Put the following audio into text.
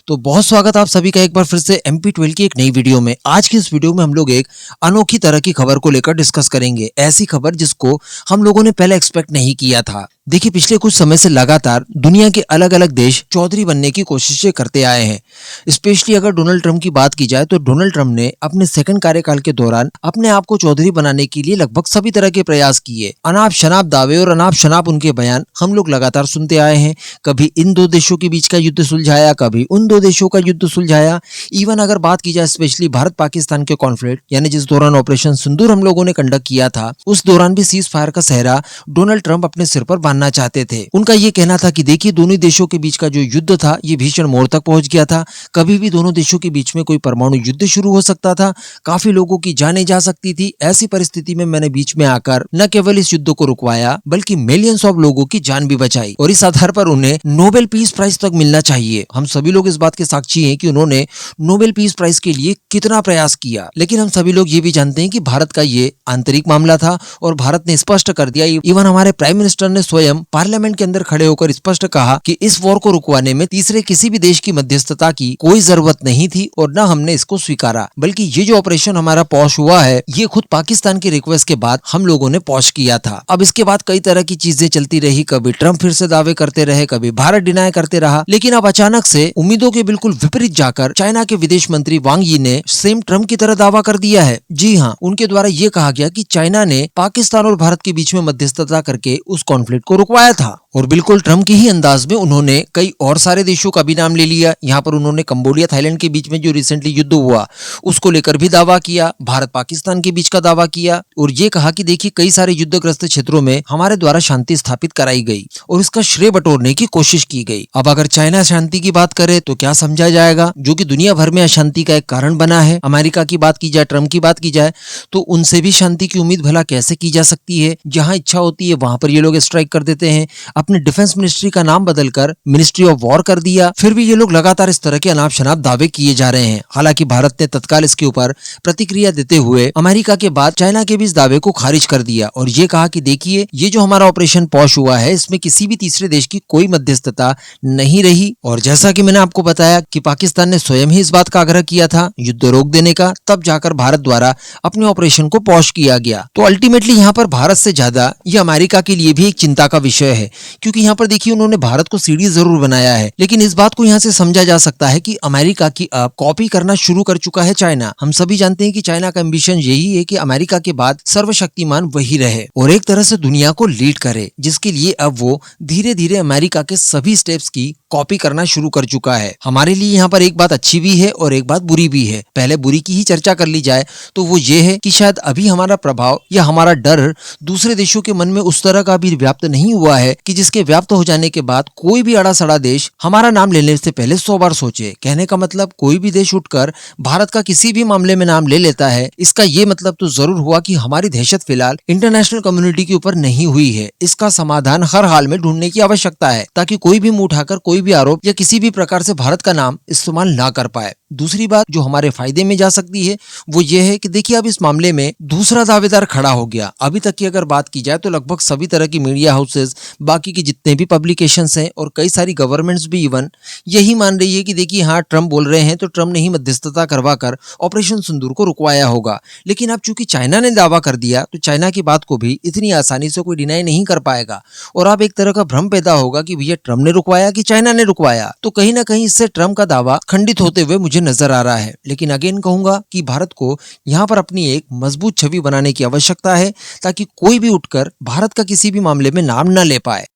तो बहुत स्वागत आप सभी का एक बार फिर से MP12 की एक नई वीडियो में। आज की इस वीडियो में हम लोग एक अनोखी तरह की खबर को लेकर डिस्कस करेंगे। ऐसी खबर जिसको हम लोगों ने पहले एक्सपेक्ट नहीं किया था। देखिए, पिछले कुछ समय से लगातार दुनिया के अलग अलग देश चौधरी बनने की कोशिशें करते आए हैं। स्पेशली अगर डोनाल्ड ट्रंप की बात की जाए तो डोनाल्ड ट्रंप ने अपने सेकंड कार्यकाल के दौरान अपने आप को चौधरी बनाने के लिए लगभग सभी तरह के प्रयास किए। अनाप शनाप दावे और अनाप शनाप उनके बयान हम लोग लगातार सुनते आए हैं। कभी इन दो देशों के बीच का युद्ध सुलझाया, कभी उन दो देशों का युद्ध सुलझाया। इवन अगर बात की जाए स्पेशली भारत पाकिस्तान के कॉन्फ्लिक्ट यानी जिस दौरान ऑपरेशन सिंदूर हम लोगों ने कंडक्ट किया था, उस दौरान भी सीज फायर का सेहरा डोनाल्ड ट्रंप अपने सिर पर बांधना चाहते थे। उनका ये कहना था कि देखिए, दोनों देशों के बीच का जो युद्ध था ये भीषण मोड़ तक पहुंच गया था। कभी भी दोनों देशों के बीच में कोई परमाणु युद्ध शुरू हो सकता था, काफी लोगों की जानें जा सकती थी। ऐसी परिस्थिति में मैंने बीच में आकर न केवल इस युद्ध को रुकवाया बल्कि मिलियंस ऑफ लोगों की जान भी बचाई और इस आधार पर उन्हें नोबेल पीस प्राइज तक मिलना चाहिए। हम सभी लोग इस बात के साक्षी हैं कि उन्होंने नोबेल पीस प्राइज के लिए कितना प्रयास किया। लेकिन हम सभी लोग ये भी जानते हैं कि भारत का ये आंतरिक मामला था और भारत ने स्पष्ट कर दिया। इवन हमारे प्राइम मिनिस्टर ने स्वयं पार्लियामेंट के अंदर खड़े होकर स्पष्ट कहा कि इस वॉर को रुकवाने में तीसरे किसी भी देश की मध्यस्थता की कोई जरूरत नहीं थी और न हमने इसको स्वीकारा, बल्कि ये जो ऑपरेशन हमारा पॉश हुआ है ये खुद पाकिस्तान की रिक्वेस्ट के बाद हम लोगों ने पॉश किया था। अब इसके बाद कई तरह की चीजें चलती रही, कभी ट्रंप फिर से दावे करते रहे, कभी भारत डिनाई करते रहा। लेकिन अब अचानक से उम्मीदों के बिल्कुल विपरीत जाकर चाइना के विदेश मंत्री वांग यी ने सेम ट्रंप की तरह दावा कर दिया है। जी हाँ, उनके द्वारा ये कहा गया कि चाइना ने पाकिस्तान और भारत के बीच में मध्यस्थता करके उस कॉन्फ्लिक्ट को रुकवाया था। और बिल्कुल ट्रंप के ही अंदाज में उन्होंने कई और सारे देशों का भी नाम ले लिया। यहाँ पर उन्होंने कंबोडिया थाईलैंड के बीच में जो रिसेंटली युद्ध हुआ उसको लेकर भी दावा किया, भारत पाकिस्तान के बीच का दावा किया और ये कहा कि देखिए, कई सारे युद्धग्रस्त क्षेत्रों में हमारे द्वारा शांति स्थापित कराई गई और इसका श्रेय बटोरने की कोशिश की गई। अब अगर चाइना शांति की बात करे तो क्या समझा जाएगा, जो कि दुनिया भर में अशांति का एक कारण बना है। अमेरिका की बात की जाए, ट्रंप की बात की जाए तो उनसे भी शांति की उम्मीद भला कैसे की जा सकती है। जहां इच्छा होती है वहां पर ये लोग स्ट्राइक कर देते हैं। अपने डिफेंस मिनिस्ट्री का नाम बदलकर मिनिस्ट्री ऑफ वॉर कर दिया। फिर भी ये लोग लगातार इस तरह के अनाप शनाप दावे किए जा रहे हैं। हालांकि भारत ने तत्काल इसके ऊपर प्रतिक्रिया देते हुए अमेरिका के बाद चाइना के भी इस दावे को खारिज कर दिया और ये कहा कि देखिए, ये जो हमारा ऑपरेशन पॉश हुआ है इसमें किसी भी तीसरे देश की कोई मध्यस्थता नहीं रही। और जैसा कि मैंने आपको बताया कि पाकिस्तान ने स्वयं ही इस बात का आग्रह किया था युद्ध रोक देने का, तब जाकर भारत द्वारा अपने ऑपरेशन को पॉश किया गया। तो अल्टीमेटली यहाँ पर भारत से ज्यादा ये अमेरिका के लिए भी एक चिंता का विषय है, क्योंकि यहाँ पर देखिए, उन्होंने भारत को सीढ़ी जरूर बनाया है लेकिन इस बात को यहाँ से समझा जा सकता है कि अमेरिका की अब कॉपी करना शुरू कर चुका है चाइना। हम सभी जानते हैं कि चाइना का एम्बिशन यही है कि अमेरिका के बाद सर्वशक्तिमान वही रहे और एक तरह से दुनिया को लीड करे, जिसके लिए अब वो धीरे धीरे अमेरिका के सभी स्टेप्स की कॉपी करना शुरू कर चुका है। हमारे लिए यहाँ पर एक बात अच्छी भी है और एक बात बुरी भी है। पहले बुरी की ही चर्चा कर ली जाए तो वो ये है कि शायद अभी हमारा प्रभाव या हमारा डर दूसरे देशों के मन में उस तरह का भी व्याप्त नहीं हुआ है कि जिसके व्याप्त हो जाने के बाद कोई भी अड़ा सड़ा देश हमारा नाम लेने से पहले 100 बार सोचे। कहने का मतलब, कोई भी देश उठकर भारत का किसी भी मामले में नाम ले लेता है, इसका ये मतलब तो जरूर हुआ कि हमारी दहशत फिलहाल इंटरनेशनल कम्युनिटी के ऊपर नहीं हुई है। इसका समाधान हर हाल में ढूंढने की आवश्यकता है ताकि कोई भी मुंह उठाकर कोई भी आरोप या किसी भी प्रकार से भारत का नाम इस्तेमाल ना कर पाए। दूसरी बात जो हमारे फायदे में जा सकती है वो ये है कि देखिए, अब इस मामले में दूसरा दावेदार खड़ा हो गया। अभी तक की अगर बात की जाए तो लगभग सभी तरह की मीडिया हाउसेस, बाकी की जितने भी पब्लिकेशंस हैं और कई सारी गवर्नमेंट्स भी इवन यही मान रही है कि देखिए, हाँ ट्रंप बोल रहे हैं तो ट्रंप ने ही मध्यस्थता करवाकर ऑपरेशन सिंदूर को रुकवाया होगा। लेकिन अब चूंकि चाइना ने दावा कर दिया तो चाइना की बात को भी इतनी आसानी से कोई डिनाई नहीं कर पाएगा और अब एक तरह का भ्रम पैदा होगा कि भैया ट्रंप ने रुकवाया कि चाइना ने रुकवाया। तो कहीं ना कहीं इससे ट्रंप का दावा खंडित होते हुए मुझे नजर आ रहा है। लेकिन अगेन कहूंगा कि भारत को यहाँ पर अपनी एक मजबूत छवि बनाने की आवश्यकता है ताकि कोई भी उठकर भारत का किसी भी मामले में नाम न ले पाए।